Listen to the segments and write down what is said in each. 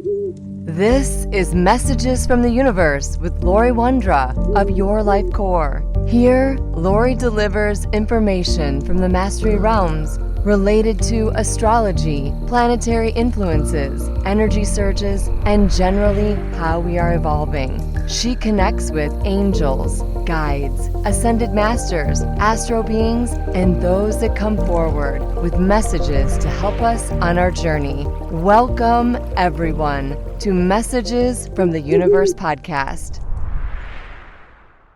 This is Messages from the Universe with Laurie of Your Life Core. Here, Laurie delivers information from the Mastery Realms related to astrology, planetary influences, energy surges, and generally how we are evolving. She connects with angels, guides, ascended masters, astro beings, and those that come forward with messages to help us on our journey. Welcome, everyone, to Messages from the Universe podcast.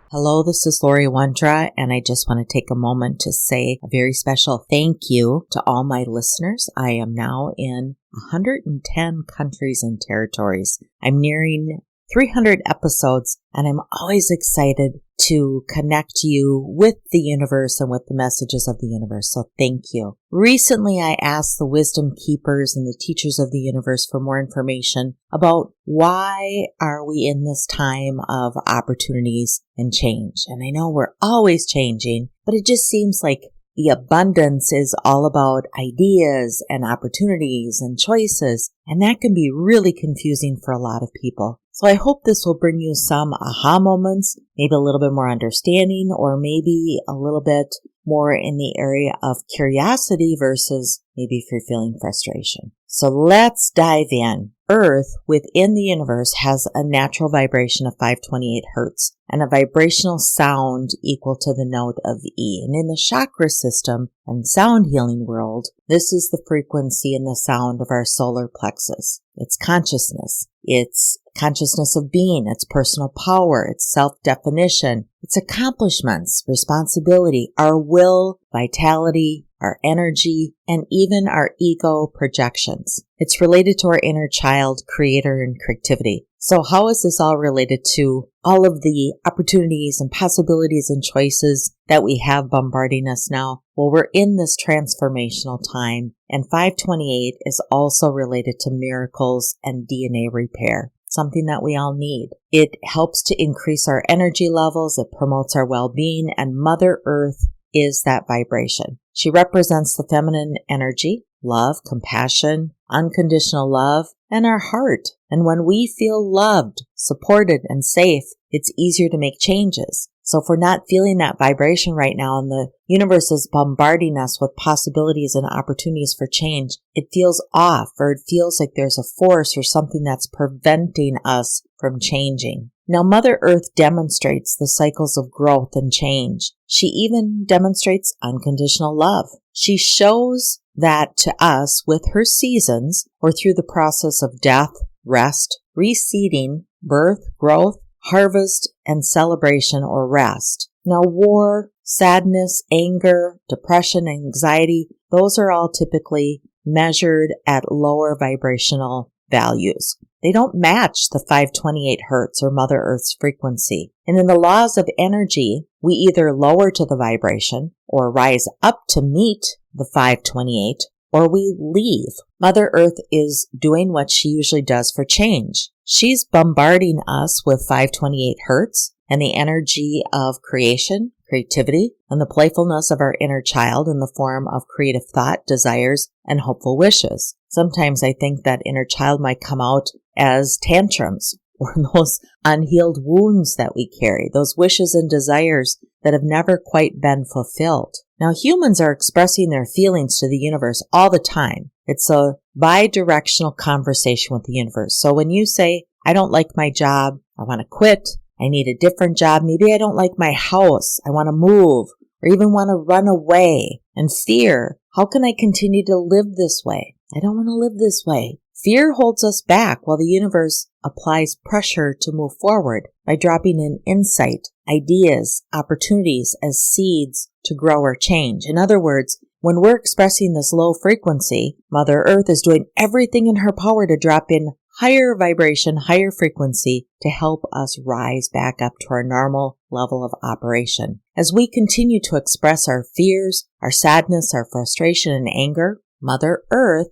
Hello, this is Laurie, and I just want to take a moment to say a very special thank you to all my listeners. I am now in 110 countries and territories. I'm nearing 300 episodes, and I'm always excited to connect you with the universe and with the messages of the universe. So thank you. Recently, I asked the wisdom keepers and the teachers of the universe for more information about why are we in this time of opportunities and change. And I know we're always changing, but it just seems like the abundance is all about ideas and opportunities and choices, and that can be really confusing for a lot of people. So I hope this will bring you some aha moments, maybe a little bit more understanding, or maybe a little bit more in the area of curiosity versus maybe if you're feeling frustration. So let's dive in. Earth within the universe has a natural vibration of 528 hertz and a vibrational sound equal to the note of E. And in the chakra system and sound healing world, this is the frequency and the sound of our solar plexus. It's consciousness. It's consciousness of being. It's personal power. It's self-definition. It's accomplishments, responsibility, our will, vitality, our energy, and even our ego projections. It's related to our inner child, creator, and creativity. So how is this all related to all of the opportunities and possibilities and choices that we have bombarding us now? Well, we're in this transformational time, and 528 is also related to miracles and DNA repair, something that we all need. It helps to increase our energy levels, it promotes our well-being, and Mother Earth is that vibration. She represents the feminine energy, love, compassion, unconditional love, and our heart. And when we feel loved, supported, and safe, it's easier to make changes. So if we're not feeling that vibration right now and the universe is bombarding us with possibilities and opportunities for change, it feels off, or it feels like there's a force or something that's preventing us from changing. Now, Mother Earth demonstrates the cycles of growth and change. She even demonstrates unconditional love. She shows that to us with her seasons, or through the process of death, rest, reseeding, birth, growth, harvest, and celebration or rest. Now, war, sadness, anger, depression, anxiety, those are all typically measured at lower vibrational values. They don't match the 528 hertz or Mother Earth's frequency. And in the laws of energy, we either lower to the vibration or rise up to meet the 528, or we leave. Mother Earth is doing what she usually does for change. She's bombarding us with 528 hertz and the energy of creation, creativity, and the playfulness of our inner child in the form of creative thought, desires, and hopeful wishes. Sometimes I think that inner child might come out as tantrums or those unhealed wounds that we carry, those wishes and desires that have never quite been fulfilled. Now, humans are expressing their feelings to the universe all the time. It's a bi-directional conversation with the universe. So when you say, I don't like my job, I want to quit, I need a different job, maybe I don't like my house, I want to move, or even want to run away, and fear, how can I continue to live this way? I don't want to live this way. Fear holds us back while the universe applies pressure to move forward by dropping in insight, ideas, opportunities as seeds to grow or change. In other words, when we're expressing this low frequency, Mother Earth is doing everything in her power to drop in higher vibration, higher frequency to help us rise back up to our normal level of operation. As we continue to express our fears, our sadness, our frustration, and anger, Mother Earth,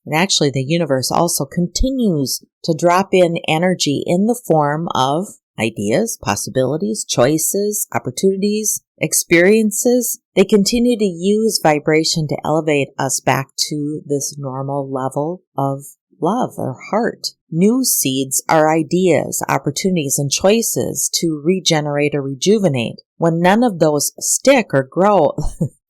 and actually the universe, also continues to drop in energy in the form of ideas, possibilities, choices, opportunities, experiences. They continue to use vibration to elevate us back to this normal level of love or heart. New seeds are ideas, opportunities, and choices to regenerate or rejuvenate. When none of those stick or grow,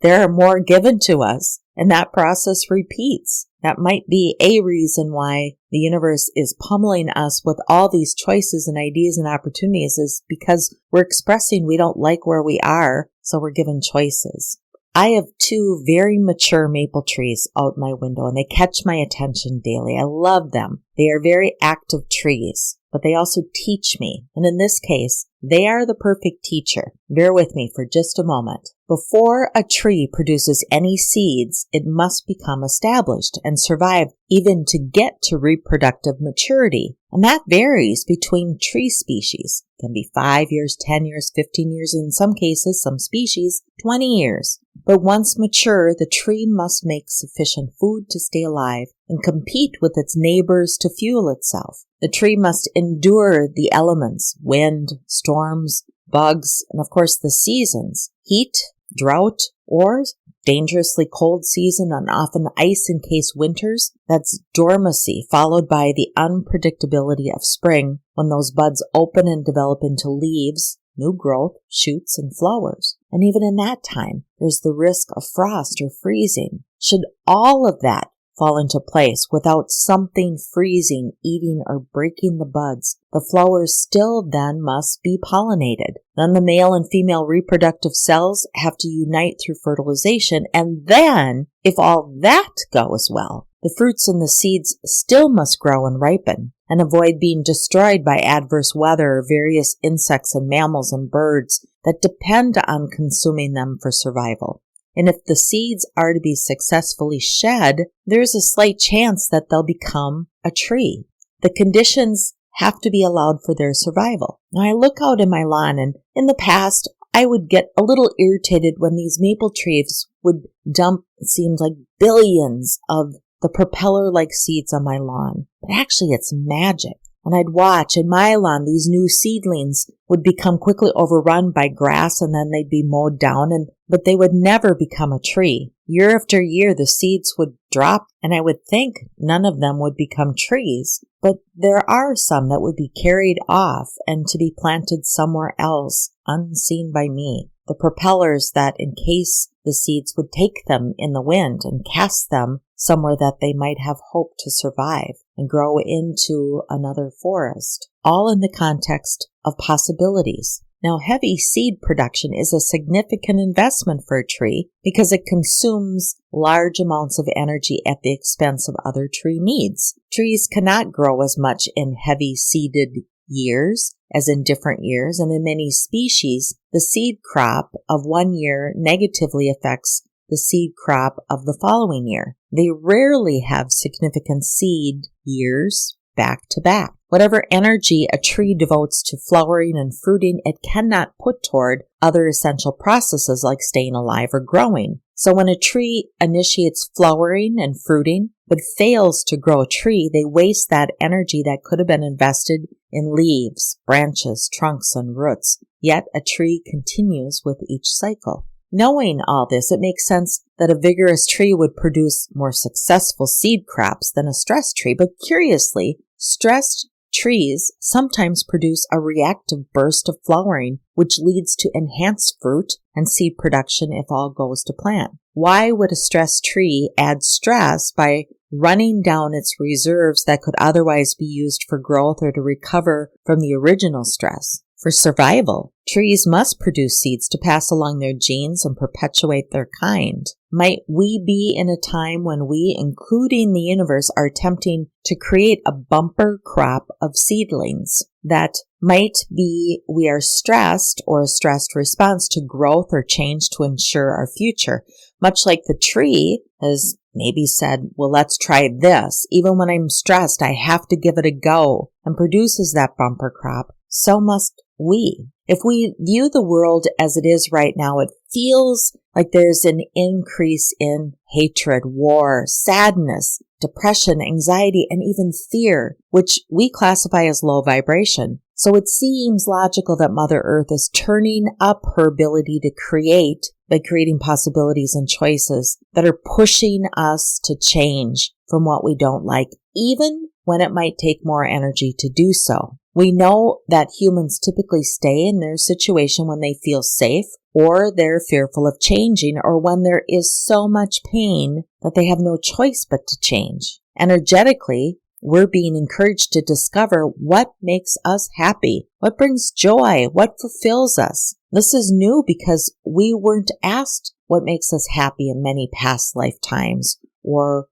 there are more given to us, and that process repeats. That might be a reason why the universe is pummeling us with all these choices and ideas and opportunities, is because we're expressing we don't like where we are, so we're given choices. I have 2 very mature maple trees out my window, and they catch my attention daily. I love them. They are very active trees, but they also teach me. And in this case, they are the perfect teacher. Bear with me for just a moment. Before a tree produces any seeds, it must become established and survive even to get to reproductive maturity. And that varies between tree species. It can be 5 years, 10 years, 15 years, in some cases, some species, 20 years. But once mature, the tree must make sufficient food to stay alive and compete with its neighbors to fuel itself. The tree must endure the elements, wind, storms, bugs, and of course the seasons, heat, drought, or dangerously cold season and often ice-encased winters. That's dormancy, followed by the unpredictability of spring when those buds open and develop into leaves, new growth, shoots, and flowers. And even in that time, there's the risk of frost or freezing. Should all of that fall into place without something freezing, eating, or breaking the buds, the flowers still then must be pollinated. Then the male and female reproductive cells have to unite through fertilization, and then, if all that goes well, the fruits and the seeds still must grow and ripen and avoid being destroyed by adverse weather or various insects and mammals and birds that depend on consuming them for survival. And if the seeds are to be successfully shed, there's a slight chance that they'll become a tree. The conditions have to be allowed for their survival. Now, I look out in my lawn, and in the past, I would get a little irritated when these maple trees would dump, it seemed like, billions of the propeller-like seeds on my lawn. But actually, it's magic. And I'd watch in my lawn, these new seedlings would become quickly overrun by grass, and then they'd be mowed down, but they would never become a tree. Year after year, the seeds would drop, and I would think none of them would become trees. But there are some that would be carried off and to be planted somewhere else, unseen by me. The propellers that encase the seeds would take them in the wind and cast them somewhere that they might have hoped to survive and grow into another forest, all in the context of possibilities. Now, heavy seed production is a significant investment for a tree because it consumes large amounts of energy at the expense of other tree needs. Trees cannot grow as much in heavy seeded years as in different years, and in many species, the seed crop of one year negatively affects the seed crop of the following year. They rarely have significant seed years back to back. Whatever energy a tree devotes to flowering and fruiting, it cannot put toward other essential processes like staying alive or growing. So when a tree initiates flowering and fruiting, but fails to grow a tree, they waste that energy that could have been invested in leaves, branches, trunks, and roots. Yet a tree continues with each cycle. Knowing all this, it makes sense that a vigorous tree would produce more successful seed crops than a stressed tree. But curiously, stressed trees sometimes produce a reactive burst of flowering, which leads to enhanced fruit and seed production if all goes to plan. Why would a stressed tree add stress by running down its reserves that could otherwise be used for growth or to recover from the original stress? For survival, trees must produce seeds to pass along their genes and perpetuate their kind. Might we be in a time when we, including the universe, are attempting to create a bumper crop of seedlings that might be we are stressed or a stressed response to growth or change to ensure our future? Much like the tree has maybe said, well, let's try this. Even when I'm stressed, I have to give it a go, and produces that bumper crop. So must we. If we view the world as it is right now, it feels like there's an increase in hatred, war, sadness, depression, anxiety, and even fear, which we classify as low vibration. So it seems logical that Mother Earth is turning up her ability to create by creating possibilities and choices that are pushing us to change from what we don't like, even when it might take more energy to do so. We know that humans typically stay in their situation when they feel safe, or they're fearful of changing, or when there is so much pain that they have no choice but to change. Energetically, we're being encouraged to discover what makes us happy, what brings joy, what fulfills us. This is new because we weren't asked what makes us happy in many past lifetimes, or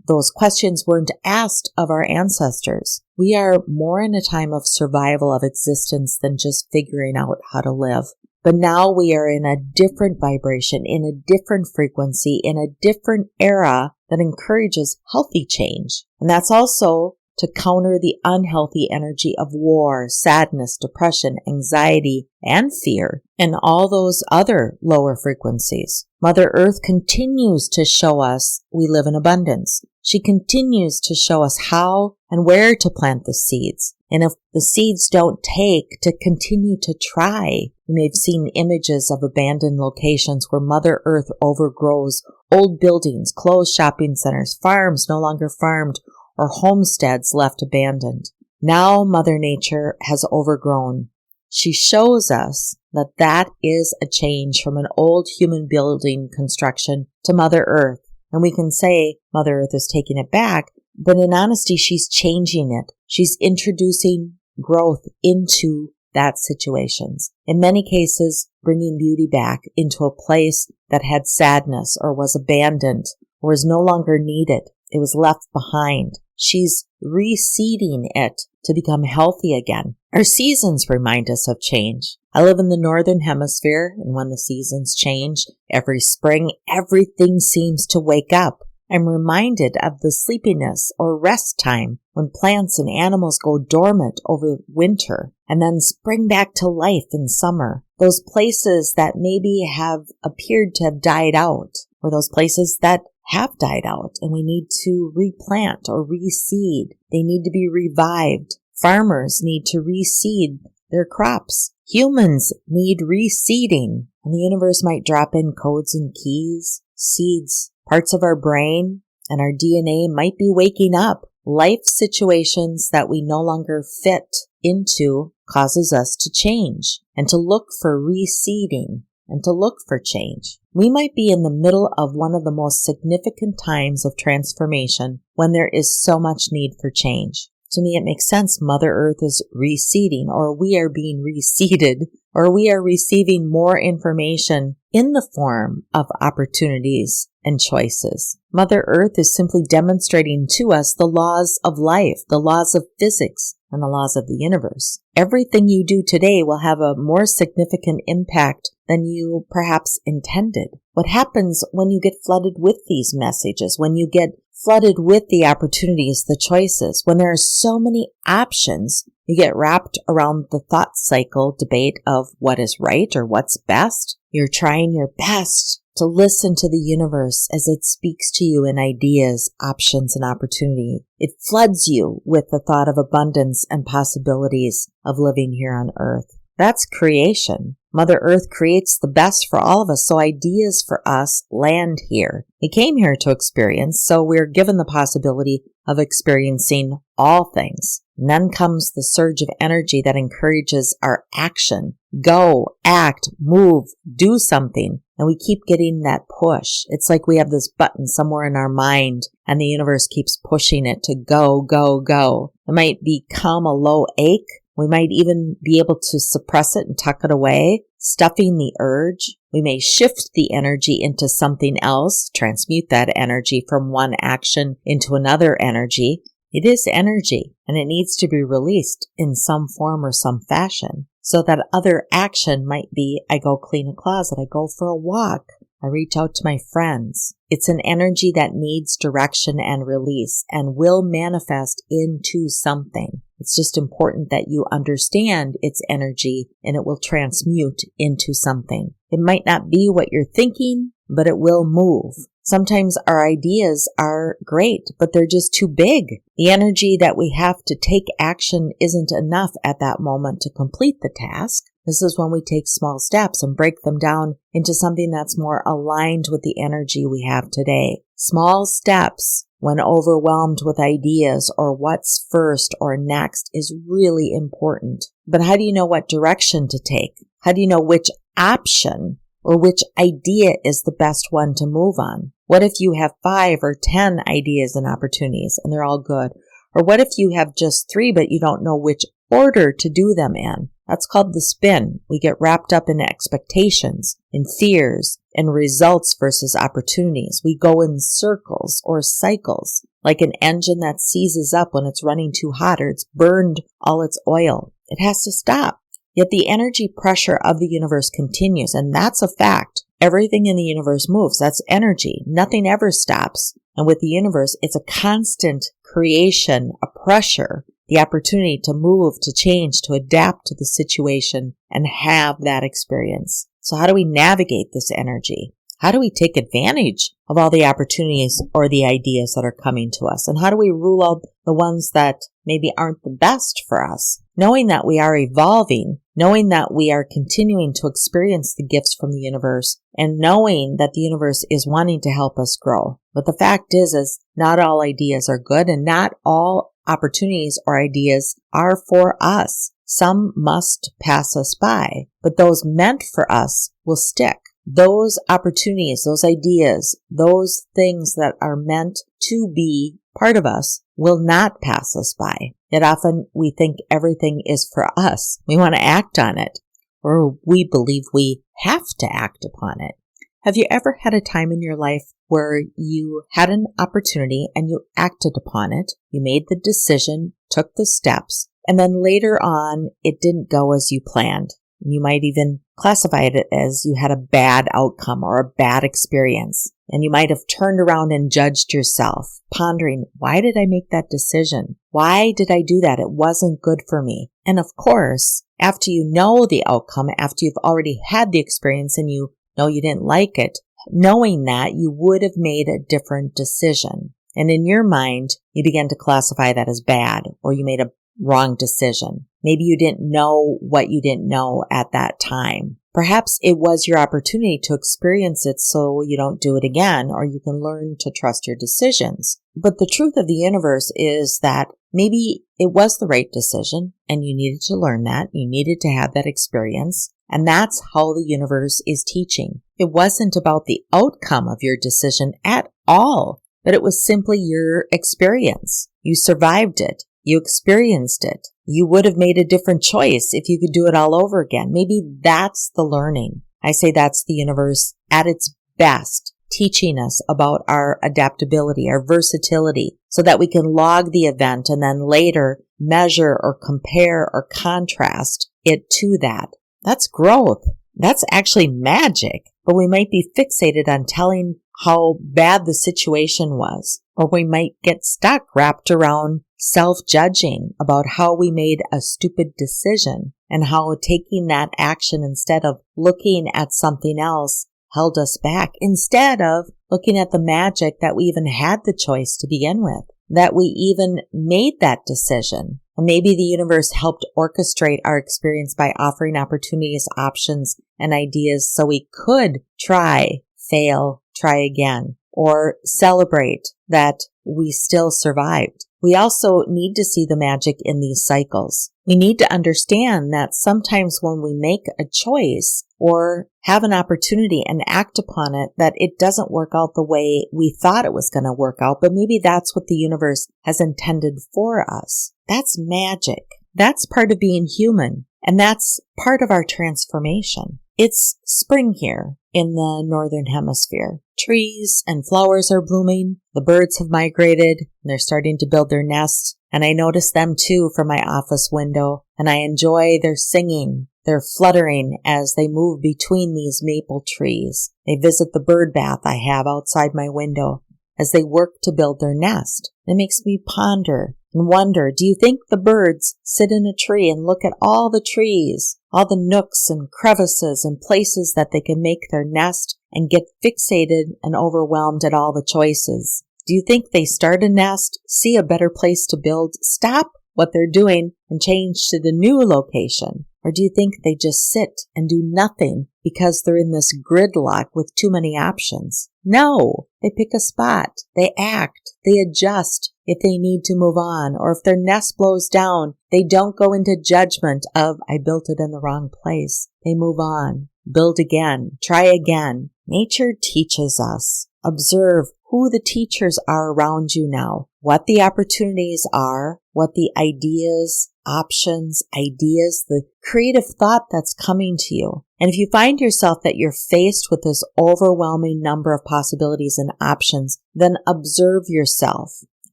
those questions weren't asked of our ancestors. We are more in a time of survival of existence than just figuring out how to live. But now we are in a different vibration, in a different frequency, in a different era that encourages healthy change. And that's also to counter the unhealthy energy of war, sadness, depression, anxiety, and fear, and all those other lower frequencies. Mother Earth continues to show us we live in abundance. She continues to show us how and where to plant the seeds. And if the seeds don't take, to continue to try. You may have seen images of abandoned locations where Mother Earth overgrows old buildings, closed shopping centers, farms no longer farmed, or homesteads left abandoned. Now Mother Nature has overgrown. She shows us that that is a change from an old human building construction to Mother Earth. And we can say Mother Earth is taking it back, but in honesty, she's changing it. She's introducing growth into that situations. In many cases, bringing beauty back into a place that had sadness or was abandoned or is no longer needed. It was left behind. She's reseeding it to become healthy again. Our seasons remind us of change. I live in the northern hemisphere, and when the seasons change, every spring, everything seems to wake up. I'm reminded of the sleepiness or rest time when plants and animals go dormant over winter and then spring back to life in summer. Those places that maybe have appeared to have died out, or those places that have died out and we need to replant or reseed. They need to be revived. Farmers need to reseed their crops. Humans need reseeding, and the universe might drop in codes and keys, seeds. Parts of our brain and our DNA might be waking up. Life situations that we no longer fit into causes us to change and to look for reseeding and to look for change. We might be in the middle of one of the most significant times of transformation when there is so much need for change. To me, it makes sense. Mother Earth is reseeding, or we are being reseeded, or we are receiving more information in the form of opportunities and choices. Mother Earth is simply demonstrating to us the laws of life, the laws of physics, and the laws of the universe. Everything you do today will have a more significant impact than you perhaps intended. What happens when you get flooded with these messages, when you get flooded with the opportunities, the choices, when there are so many options, you get wrapped around the thought cycle debate of what is right or what's best. You're trying your best to listen to the universe as it speaks to you in ideas, options, and opportunity. It floods you with the thought of abundance and possibilities of living here on Earth. That's creation. Mother Earth creates the best for all of us, so ideas for us land here. We came here to experience, so we're given the possibility of experiencing all things. And then comes the surge of energy that encourages our action. Go, act, move, do something. And we keep getting that push. It's like we have this button somewhere in our mind, and the universe keeps pushing it to go, go, go. It might become a low ache. We might even be able to suppress it and tuck it away, stuffing the urge. We may shift the energy into something else, transmute that energy from one action into another energy. It is energy, and it needs to be released in some form or some fashion. So that other action might be, I go clean a closet, I go for a walk, I reach out to my friends. It's an energy that needs direction and release and will manifest into something. It's just important that you understand its energy and it will transmute into something. It might not be what you're thinking, but it will move. Sometimes our ideas are great, but they're just too big. The energy that we have to take action isn't enough at that moment to complete the task. This is when we take small steps and break them down into something that's more aligned with the energy we have today. Small steps when overwhelmed with ideas or what's first or next is really important. But how do you know what direction to take? How do you know which option or which idea is the best one to move on? What if you have 5 or 10 ideas and opportunities and they're all good? Or what if you have just 3 but you don't know which order to do them in? That's called the spin. We get wrapped up in expectations, in fears, in results versus opportunities. We go in circles or cycles, like an engine that seizes up when it's running too hot or it's burned all its oil. It has to stop. Yet the energy pressure of the universe continues, and that's a fact. Everything in the universe moves. That's energy. Nothing ever stops. And with the universe, it's a constant creation, a pressure, the opportunity to move, to change, to adapt to the situation and have that experience. So how do we navigate this energy? How do we take advantage of all the opportunities or the ideas that are coming to us? And how do we rule out the ones that maybe aren't the best for us? Knowing that we are evolving, knowing that we are continuing to experience the gifts from the universe, and knowing that the universe is wanting to help us grow. But the fact is not all ideas are good and not all opportunities or ideas are for us. Some must pass us by, but those meant for us will stick. Those opportunities, those ideas, those things that are meant to be part of us will not pass us by. Yet often we think everything is for us. We want to act on it, or we believe we have to act upon it. Have you ever had a time in your life where you had an opportunity and you acted upon it? You made the decision, took the steps, and then later on it didn't go as you planned. You might even classify it as you had a bad outcome or a bad experience. And you might have turned around and judged yourself, pondering, why did I make that decision? Why did I do that? It wasn't good for me. And of course, after you know the outcome, after you've already had the experience and you know you didn't like it, knowing that, you would have made a different decision. And in your mind, you began to classify that as bad, or you made a wrong decision. Maybe you didn't know what you didn't know at that time. Perhaps it was your opportunity to experience it so you don't do it again, or you can learn to trust your decisions. But the truth of the universe is that maybe it was the right decision and you needed to learn that. You needed to have that experience. And that's how the universe is teaching. It wasn't about the outcome of your decision at all, but it was simply your experience. You survived it. You experienced it. You would have made a different choice if you could do it all over again. Maybe that's the learning. I say that's the universe at its best, teaching us about our adaptability, our versatility, so that we can log the event and then later measure or compare or contrast it to that. That's growth. That's actually magic. But we might be fixated on telling how bad the situation was, or we might get stuck wrapped around self-judging about how we made a stupid decision and how taking that action instead of looking at something else held us back, instead of looking at the magic that we even had the choice to begin with, that we even made that decision. And maybe the universe helped orchestrate our experience by offering opportunities, options, and ideas so we could try, fail, try again, or celebrate that we still survived. We also need to see the magic in these cycles. We need to understand that sometimes when we make a choice or have an opportunity and act upon it, that it doesn't work out the way we thought it was going to work out, but maybe that's what the universe has intended for us. That's magic. That's part of being human, and that's part of our transformation. It's spring here in the northern hemisphere. Trees and flowers are blooming. The birds have migrated and they're starting to build their nests. And I notice them too from my office window. And I enjoy their singing, their fluttering as they move between these maple trees. They visit the bird bath I have outside my window as they work to build their nest. It makes me ponder and wonder, do you think the birds sit in a tree and look at all the trees, all the nooks and crevices and places that they can make their nest and get fixated and overwhelmed at all the choices? Do you think they start a nest, see a better place to build, stop what they're doing and change to the new location? Or do you think they just sit and do nothing because they're in this gridlock with too many options? No, they pick a spot, they act, they adjust if they need to move on, or if their nest blows down, they don't go into judgment of, I built it in the wrong place. They move on, build again, try again. Nature teaches us. Observe who the teachers are around you now, what the opportunities are, what the ideas, options, the creative thought that's coming to you. And if you find yourself that you're faced with this overwhelming number of possibilities and options, then observe yourself,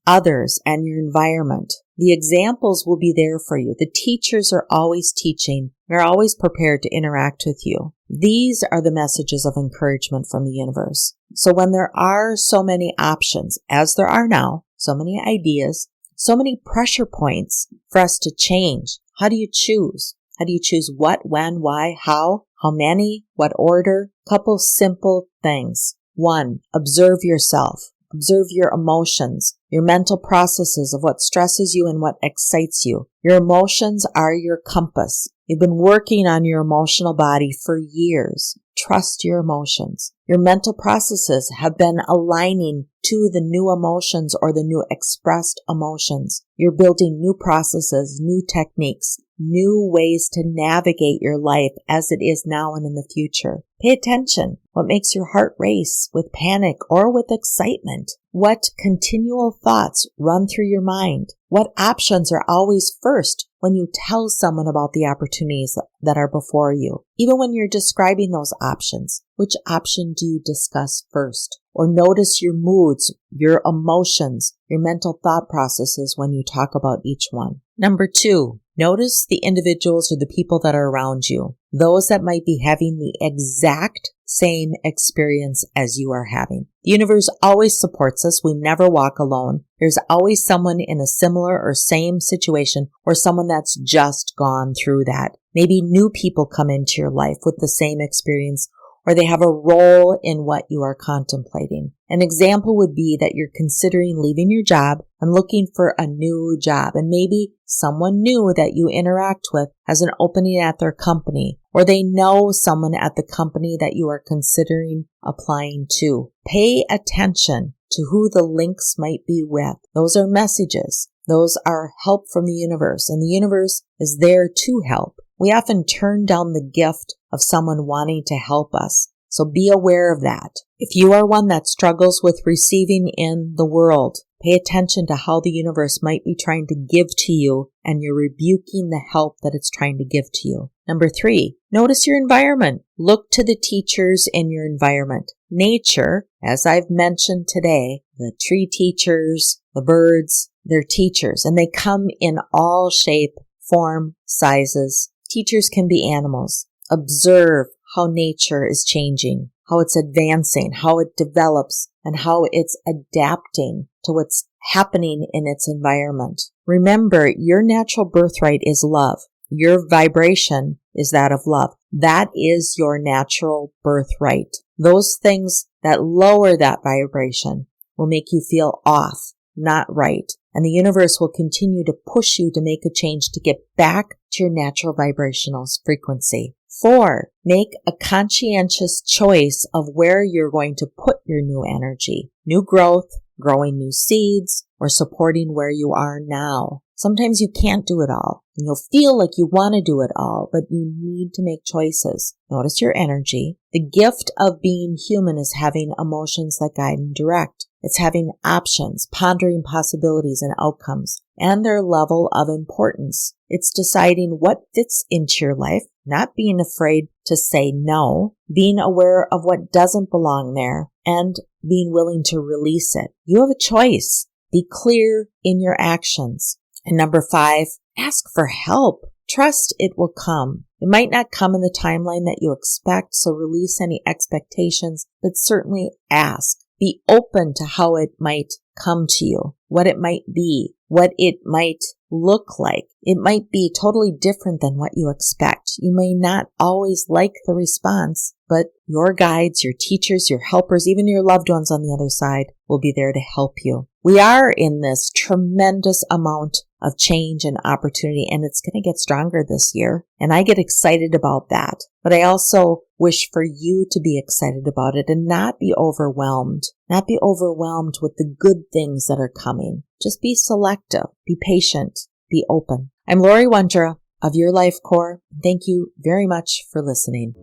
others, and your environment. The examples will be there for you. The teachers are always teaching. They're always prepared to interact with you. These are the messages of encouragement from the universe. So when there are so many options, as there are now, so many ideas, so many pressure points for us to change, how do you choose? How do you choose what, when, why, how many, what order? Couple simple things. 1, observe yourself. Observe your emotions, your mental processes of what stresses you and what excites you. Your emotions are your compass. You've been working on your emotional body for years. Trust your emotions. Your mental processes have been aligning to the new emotions or the new expressed emotions. You're building new processes, new techniques, new ways to navigate your life as it is now and in the future. Pay attention. What makes your heart race with panic or with excitement? What continual thoughts run through your mind? What options are always first when you tell someone about the opportunities that are before you? Even when you're describing those options, which option do you discuss first? Or notice your moods, your emotions, your mental thought processes when you talk about each one. Number 2, notice the individuals or the people that are around you. Those that might be having the exact same experience as you are having. The universe always supports us. We never walk alone. There's always someone in a similar or same situation or someone that's just gone through that. Maybe new people come into your life with the same experience, or they have a role in what you are contemplating. An example would be that you're considering leaving your job and looking for a new job, and maybe someone new that you interact with has an opening at their company, or they know someone at the company that you are considering applying to. Pay attention to who the links might be with. Those are messages. Those are help from the universe, and the universe is there to help. We often turn down the gift of someone wanting to help us, so be aware of that. If you are one that struggles with receiving in the world, pay attention to how the universe might be trying to give to you, and you're rebuking the help that it's trying to give to you. Number 3, notice your environment. Look to the teachers in your environment. Nature, as I've mentioned today, the tree teachers, the birds, they're teachers, and they come in all shape, form, sizes. Teachers can be animals. Observe how nature is changing, how it's advancing, how it develops, and how it's adapting to what's happening in its environment. Remember, your natural birthright is love. Your vibration is that of love. That is your natural birthright. Those things that lower that vibration will make you feel off, not right. And the universe will continue to push you to make a change to get back to your natural vibrational frequency. 4, make a conscientious choice of where you're going to put your new energy. New growth, growing new seeds, or supporting where you are now. Sometimes you can't do it all, and you'll feel like you want to do it all, but you need to make choices. Notice your energy. The gift of being human is having emotions that guide and direct. It's having options, pondering possibilities and outcomes, and their level of importance. It's deciding what fits into your life, not being afraid to say no, being aware of what doesn't belong there, and being willing to release it. You have a choice. Be clear in your actions. And number 5, ask for help. Trust it will come. It might not come in the timeline that you expect, so release any expectations, but certainly ask. Be open to how it might come to you, what it might be, what it might look like. It might be totally different than what you expect. You may not always like the response, but your guides, your teachers, your helpers, even your loved ones on the other side will be there to help you. We are in this tremendous amount of change and opportunity, and it's going to get stronger this year. And I get excited about that. But I also wish for you to be excited about it and not be overwhelmed. Not be overwhelmed with the good things that are coming. Just be selective, be patient, be open. I'm Laurie Wondra of Your Life Core. Thank you very much for listening.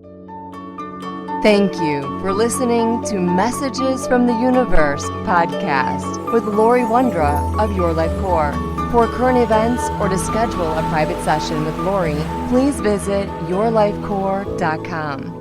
Thank you for listening to Messages from the Universe podcast with Laurie Wondra of Your Life Core. For current events or to schedule a private session with Laurie, please visit yourlifecore.com.